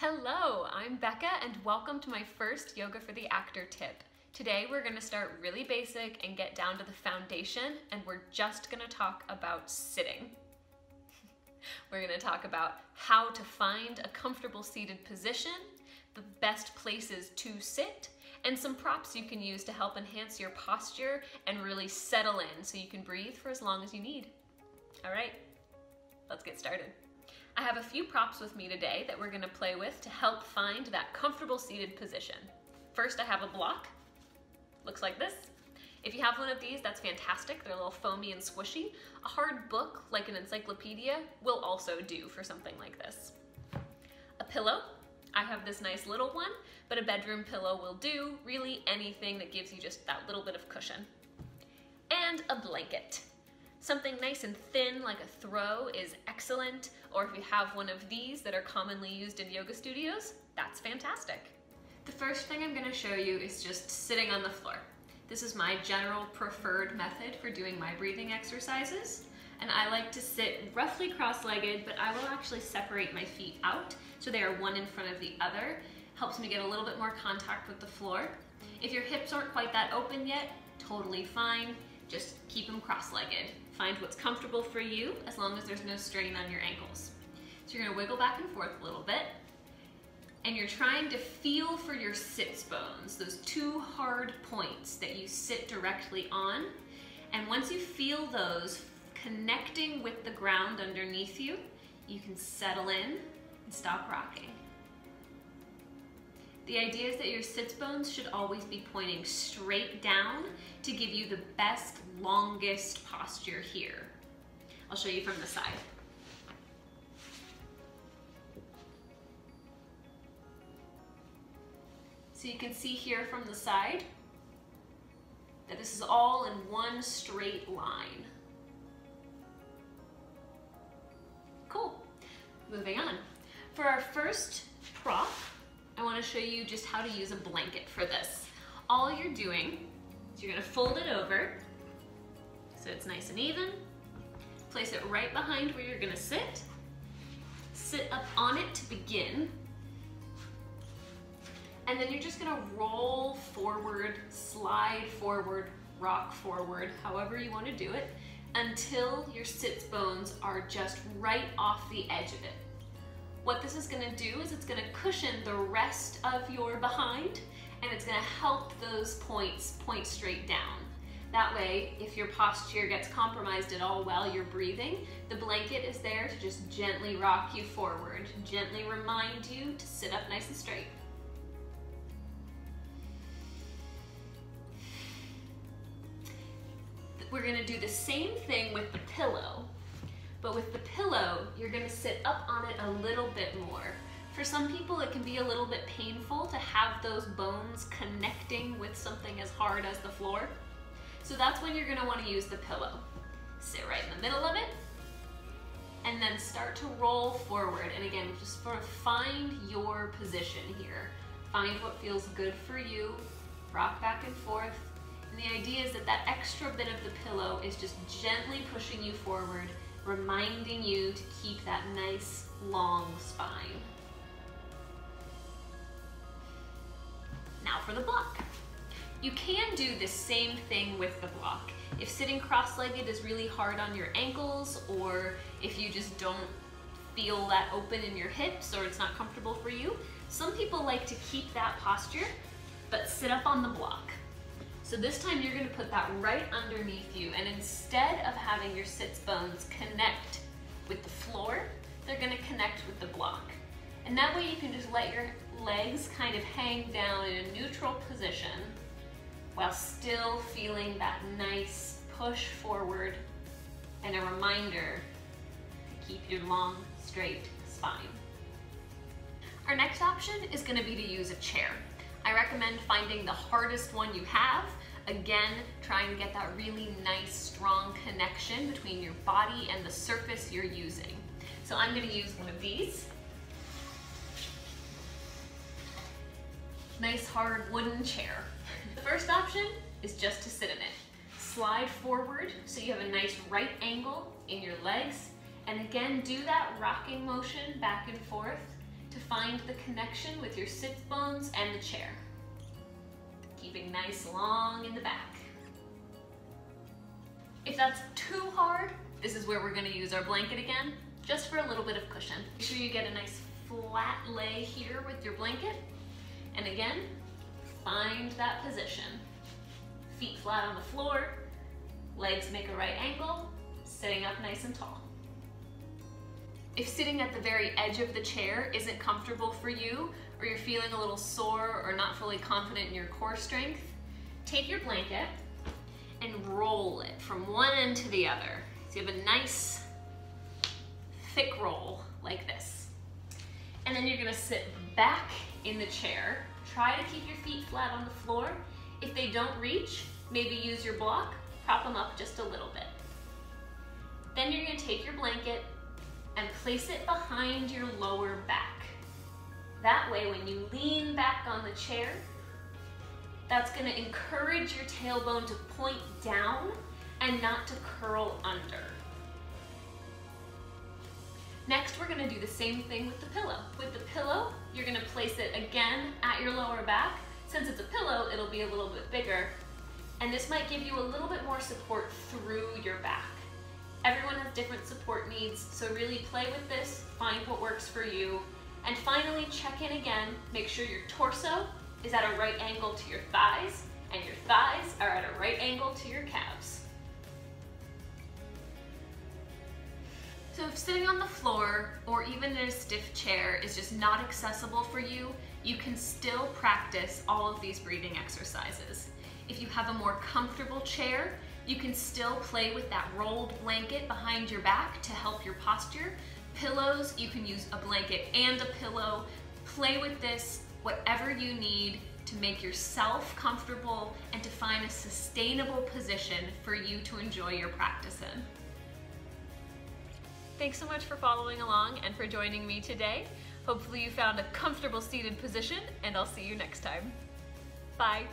Hello, I'm Becca and welcome to my first Yoga for the Actor tip. Today we're going to start really basic and get down to the foundation, and we're just going to talk about sitting. We're going to talk about how to find a comfortable seated position, the best places to sit, and some props you can use to help enhance your posture and really settle in so you can breathe for as long as you need. All right, let's get started. I have a few props with me today that we're going to play with to help find that comfortable seated position. First, I have a block. Looks like this. If you have one of these, that's fantastic. They're a little foamy and squishy. A hard book, like an encyclopedia, will also do for something like this. A pillow. I have this nice little one, but a bedroom pillow will do. Really anything that gives you just that little bit of cushion. And a blanket. Something nice and thin like a throw is excellent, or if you have one of these that are commonly used in yoga studios, that's fantastic. The first thing I'm going to show you is just sitting on the floor. This is my general preferred method for doing my breathing exercises, and I like to sit roughly cross-legged, but I will actually separate my feet out so they are one in front of the other. Helps me get a little bit more contact with the floor. If your hips aren't quite that open yet, totally fine. Just keep them cross-legged. Find what's comfortable for you as long as there's no strain on your ankles. So you're gonna wiggle back and forth a little bit, and you're trying to feel for your sits bones, those two hard points that you sit directly on. And once you feel those connecting with the ground underneath you, you can settle in and stop rocking. The idea is that your sits bones should always be pointing straight down to give you the best, longest posture here. I'll show you from the side. So you can see here from the side that this is all in one straight line. Cool. Moving on. For our first prop, I want to show you just how to use a blanket for this. All you're doing is you're going to fold it over so it's nice and even. Place it right behind where you're going to sit. Sit up on it to begin. And then you're just going to roll forward, slide forward, rock forward, however you want to do it, until your sits bones are just right off the edge of it. What this is going to do is it's going to cushion the rest of your behind, and it's going to help those points point straight down. That way, if your posture gets compromised at all while you're breathing, the blanket is there to just gently rock you forward, gently remind you to sit up nice and straight. We're going to do the same thing with the pillow. But with the pillow, you're going to sit up on it a little bit more. For some people, it can be a little bit painful to have those bones connecting with something as hard as the floor. So that's when you're going to want to use the pillow. Sit right in the middle of it, and then start to roll forward. And again, just sort of find your position here. Find what feels good for you. Rock back and forth. And the idea is that that extra bit of the pillow is just gently pushing you forward, reminding you to keep that nice, long spine. Now for the block. You can do the same thing with the block. If sitting cross-legged is really hard on your ankles, or if you just don't feel that open in your hips, or it's not comfortable for you, some people like to keep that posture, but sit up on the block. So this time you're going to put that right underneath you, and instead of having your sits bones connect with the floor, they're going to connect with the block. And that way you can just let your legs kind of hang down in a neutral position while still feeling that nice push forward and a reminder to keep your long, straight spine. Our next option is going to be to use a chair. I recommend finding the hardest one you have. Again, try and get that really nice, strong connection between your body and the surface you're using. So I'm going to use one of these. Nice, hard wooden chair. The first option is just to sit in it. Slide forward so you have a nice right angle in your legs, and again, do that rocking motion back and forth to find the connection with your sit bones and the chair. Keeping nice long in the back. If that's too hard, this is where we're gonna use our blanket again, just for a little bit of cushion. Make sure you get a nice flat lay here with your blanket. And again, find that position. Feet flat on the floor, legs make a right angle, sitting up nice and tall. If sitting at the very edge of the chair isn't comfortable for you, or you're feeling a little sore or not fully confident in your core strength, take your blanket and roll it from one end to the other. So you have a nice thick roll like this. And then you're gonna sit back in the chair. Try to keep your feet flat on the floor. If they don't reach, maybe use your block, prop them up just a little bit. Then you're gonna take your blanket and place it behind your lower back. That way, when you lean back on the chair, that's gonna encourage your tailbone to point down and not to curl under. Next, we're gonna do the same thing with the pillow. With the pillow, you're gonna place it again at your lower back. Since it's a pillow, it'll be a little bit bigger. And this might give you a little bit more support through your back. Everyone has different support needs, so really play with this, find what works for you. And finally, check in again, make sure your torso is at a right angle to your thighs, and your thighs are at a right angle to your calves. So if sitting on the floor or even in a stiff chair is just not accessible for you, you can still practice all of these breathing exercises. If you have a more comfortable chair, you can still play with that rolled blanket behind your back to help your posture. Pillows, you can use a blanket and a pillow. Play with this, whatever you need to make yourself comfortable and to find a sustainable position for you to enjoy your practice in. Thanks so much for following along and for joining me today. Hopefully you found a comfortable seated position, and I'll see you next time. Bye.